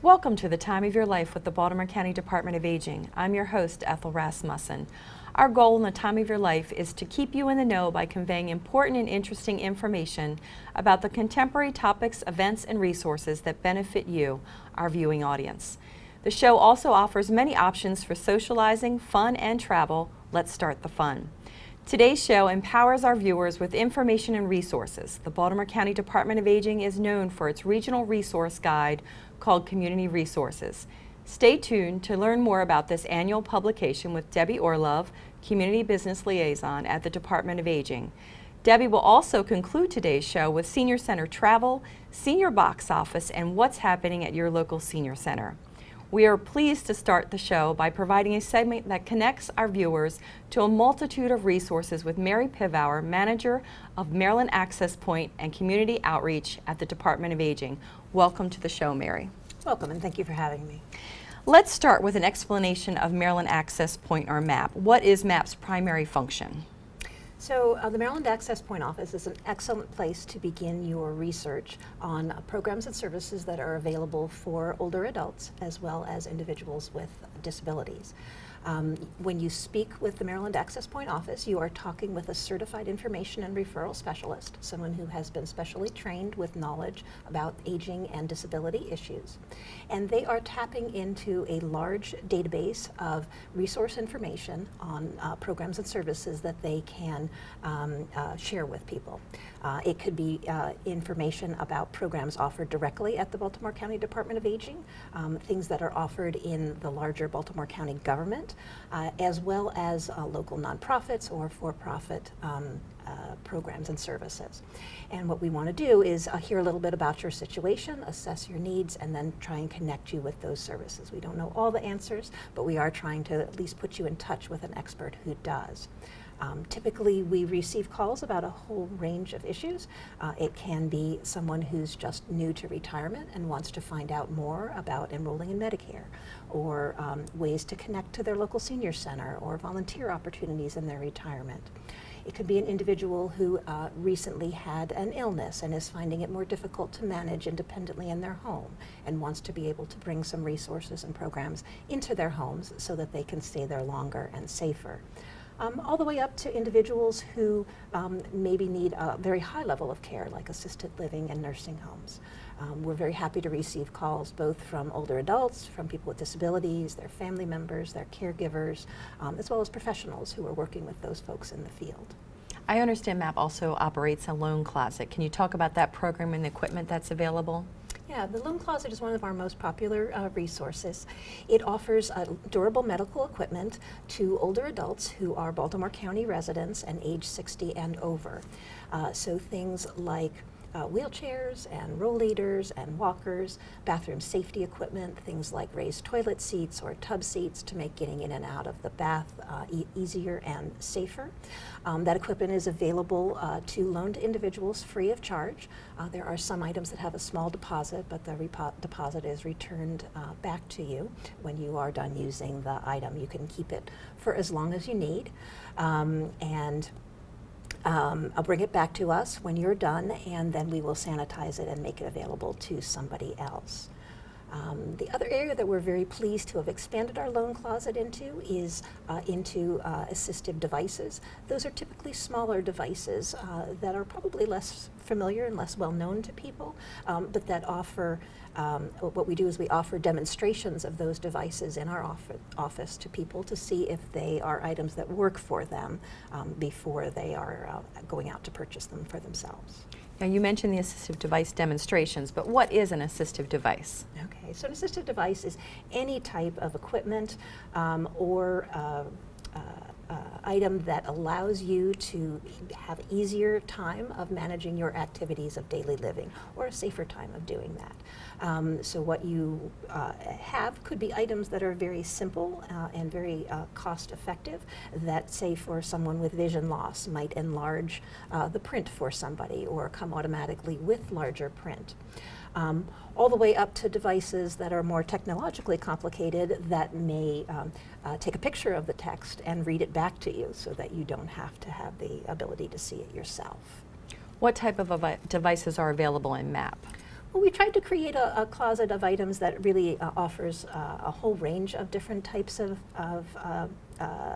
Welcome to the Time of Your Life with the Baltimore County Department of Aging. I'm your host, Ethel Rasmussen. Our goal in the Time of Your Life is to keep you in the know by conveying important and interesting information about the contemporary topics, events, and resources that benefit you, our viewing audience. The show also offers many options for socializing, fun, and travel. Let's start the fun. Today's show empowers our viewers with information and resources. The Baltimore County Department of Aging is known for its regional resource guide called Community Resources. Stay tuned to learn more about this annual publication with Debbie Orlove, Community Business Liaison at the Department of Aging. Debbie will also conclude today's show with Senior Center travel, senior box office, and what's happening at your local senior center. We are pleased to start the show by providing a segment that connects our viewers to a multitude of resources with Mary Pivawer, Manager of Maryland Access Point and Community Outreach at the Department of Aging. Welcome to the show, Mary. Welcome, and thank you for having me. Let's start with an explanation of Maryland Access Point, or Mapp. What is Mapp's primary function? So the Maryland Access Point Office is an excellent place to begin your research on programs and services that are available for older adults as well as individuals with disabilities. When you speak with the Maryland Access Point Office, you are talking with a certified information and referral specialist, someone who has been specially trained with knowledge about aging and disability issues. And they are tapping into a large database of resource information on programs and services that they can share with people. It could be information about programs offered directly at the Baltimore County Department of Aging, things that are offered in the larger Baltimore County government, as well as local nonprofits or for-profit programs and services. And what we want to do is hear a little bit about your situation, assess your needs, and then try and connect you with those services. We don't know all the answers, but we are trying to at least put you in touch with an expert who does. Typically, we receive calls about a whole range of issues. It can be someone who's just new to retirement and wants to find out more about enrolling in Medicare, or ways to connect to their local senior center, or volunteer opportunities in their retirement. It could be an individual who recently had an illness and is finding it more difficult to manage independently in their home and wants to be able to bring some resources and programs into their homes so that they can stay there longer and safer. All the way up to individuals who maybe need a very high level of care, like assisted living and nursing homes. We're very happy to receive calls both from older adults, from people with disabilities, their family members, their caregivers, as well as professionals who are working with those folks in the field. I understand Mapp also operates a Loon Closet. Can you talk about that program and the equipment that's available? Yeah, the Loon Closet is one of our most popular resources. It offers durable medical equipment to older adults who are Baltimore County residents and age 60 and over. So things like wheelchairs and rollator and walkers, bathroom safety equipment, things like raised toilet seats or tub seats to make getting in and out of the bath easier and safer. That equipment is available to loan to individuals free of charge. There are some items that have a small deposit, but the deposit is returned back to you when you are done using the item. You can keep it for as long as you need. I'll bring it back to us when you're done, and then we will sanitize it and make it available to somebody else. The other area that we're very pleased to have expanded our Loan Closet into is into assistive devices. Those are typically smaller devices that are probably less familiar and less well known to people, but that offer, what we do is we offer demonstrations of those devices in our office to people to see if they are items that work for them before they are going out to purchase them for themselves. Now, you mentioned the assistive device demonstrations, but what is an assistive device? Okay, so an assistive device is any type of equipment or item that allows you to have easier time of managing your activities of daily living, or a safer time of doing that. So what you have could be items that are very simple and very cost effective, that, say, for someone with vision loss, might enlarge the print for somebody or come automatically with larger print. All the way up to devices that are more technologically complicated that may take a picture of the text and read it back to you so that you don't have to have the ability to see it yourself. What type of devices are available in Mapp? Well, we tried to create a closet of items that really offers a whole range of different types of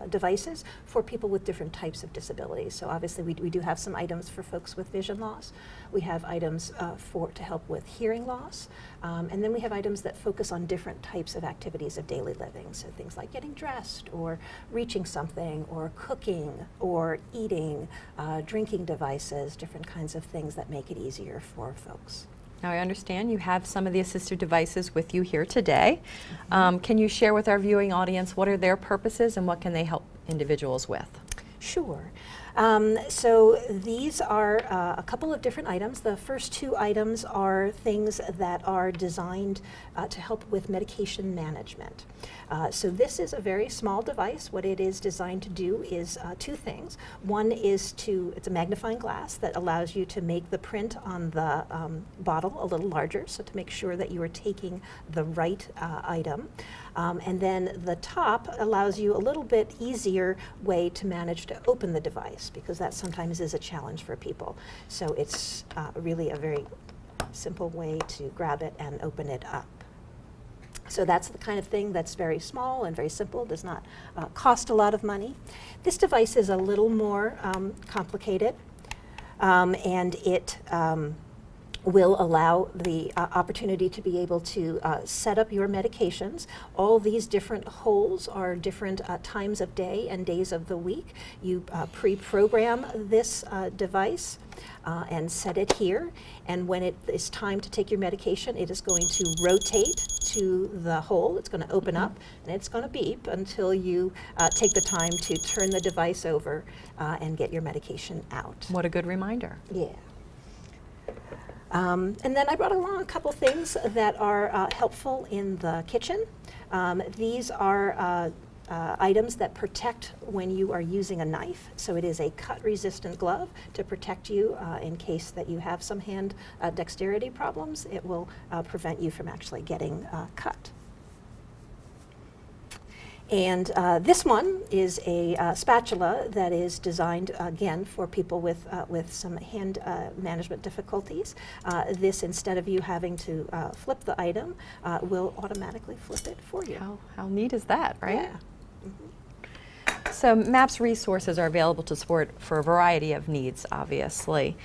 devices for people with different types of disabilities. So obviously we do have some items for folks with vision loss. We have items to help with hearing loss. And then we have items that focus on different types of activities of daily living. So things like getting dressed or reaching something or cooking or eating, drinking devices, different kinds of things that make it easier for folks. Now, I understand you have some of the assistive devices with you here today. Can you share with our viewing audience what are their purposes and what can they help individuals with? Sure. So these are a couple of different items. The first two items are things that are designed to help with medication management. So this is a very small device. What it is designed to do is two things. One is it's a magnifying glass that allows you to make the print on the bottle a little larger, so to make sure that you are taking the right item. And then the top allows you a little bit easier way to manage to open the device, because that sometimes is a challenge for people. So it's really a very simple way to grab it and open it up. So that's the kind of thing that's very small and very simple, does not cost a lot of money. This device is a little more complicated, and it will allow the opportunity to be able to set up your medications. All these different holes are different times of day and days of the week. You pre-program this device and set it here, and when it is time to take your medication, it is going to rotate to the hole. It's going to open up and it's going to beep until you take the time to turn the device over and get your medication out. What a good reminder. Yeah. And then I brought along a couple things that are helpful in the kitchen. These are items that protect when you are using a knife. So it is a cut-resistant glove to protect you in case that you have some hand dexterity problems. It will prevent you from actually getting cut. And this one is a spatula that is designed, again, for people with some hand management difficulties. This, instead of you having to flip the item, will automatically flip it for you. How neat is that, right? Yeah. So Mapp's resources are available to support for a variety of needs, obviously.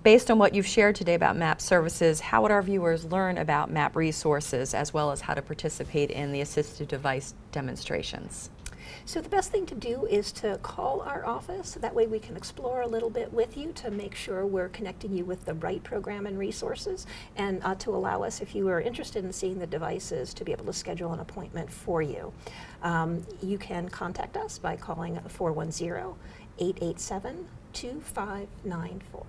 Based on what you've shared today about Mapp services, how would our viewers learn about Mapp resources as well as how to participate in the assistive device demonstrations? So the best thing to do is to call our office. That way we can explore a little bit with you to make sure we're connecting you with the right program and resources, and to allow us, if you are interested in seeing the devices, to be able to schedule an appointment for you. You can contact us by calling 410-887-2594.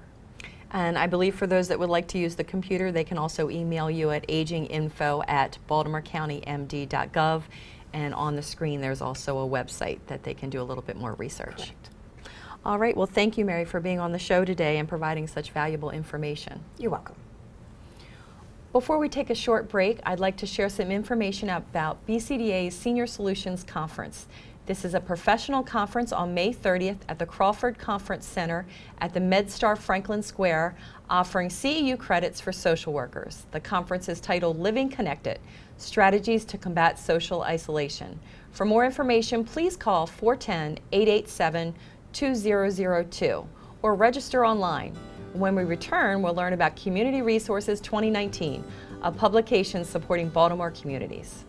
And I believe for those that would like to use the computer, they can also email you at aginginfo@baltimorecountymd.gov. And on the screen, there's also a website that they can do a little bit more research. Correct. All right. Well, thank you, Mary, for being on the show today and providing such valuable information. You're welcome. Before we take a short break, I'd like to share some information about BCDA's Senior Solutions Conference. This is a professional conference on May 30th at the Crawford Conference Center at the MedStar Franklin Square, offering CEU credits for social workers. The conference is titled Living Connected: Strategies to Combat Social Isolation. For more information, please call 410-887-2002 or register online. When we return, we'll learn about Community Resources 2019, a publication supporting Baltimore communities.